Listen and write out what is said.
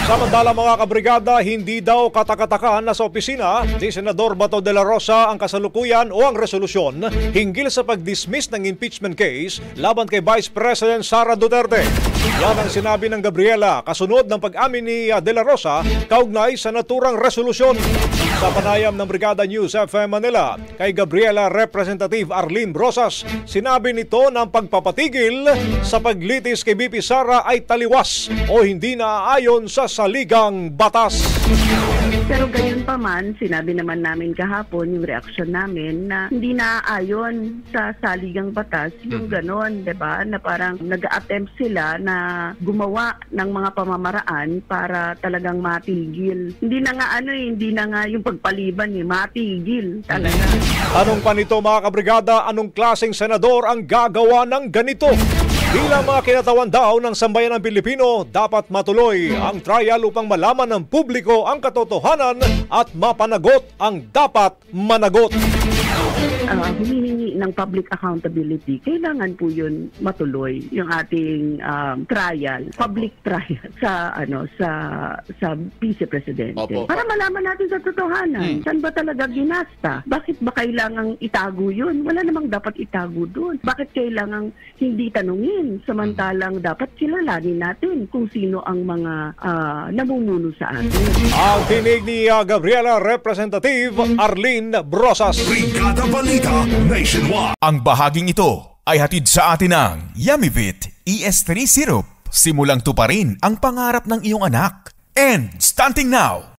Samantala mga kabrigada, hindi daw katakatakan na sa opisina ni Senador Bato de la Rosa ang kasalukuyan o ang resolusyon hinggil sa pag-dismiss ng impeachment case laban kay Vice President Sara Duterte. Yan ang sinabi ng Gabriela kasunod ng pag-amin ni de la Rosa kaugnay sa naturang resolusyon. Sa panayam ng Brigada News FM Manila kay Gabriela Representative Arlene Brosas, sinabi nito na ang pagpapatigil sa paglitis kay BP Sara ay taliwas o hindi naaayon sa saligang batas. Pero gayon pa man, sinabi naman namin kahapon yung reaksyon namin na hindi naaayon sa saligang batas yung ganon, 'di ba? Na parang nag-attempt sila na gumawa ng mga pamamaraan para talagang matigil. Hindi na nga yung pagpaliban matigil talaga. Tanong pa nito mga kabrigada, anong klaseng senador ang gagawa ng ganito? Bilang mga kinatawan daw ng sambayan ng Pilipino, dapat matuloy ang trial upang malaman ng publiko ang katotohanan at mapanagot ang dapat managot. Humihingi ng public accountability, kailangan po yun matuloy yung ating trial, public trial sa Vice Presidente. Para malaman natin sa totohanan, saan ba talaga ginasta? Bakit ba kailangang itago yun? Wala namang dapat itago doon. Bakit kailangang hindi tanungin? Samantalang dapat kilalanin natin kung sino ang mga namumuno sa atin. Ang tinig ni Gabriela Representative Arlene Brosas. Brigada Balita Nationwide. Ang bahaging ito ay hatid sa atin ng Yummy-Vit ES3 Syrup. Simulang tuparin ang pangarap ng iyong anak. And stunting now,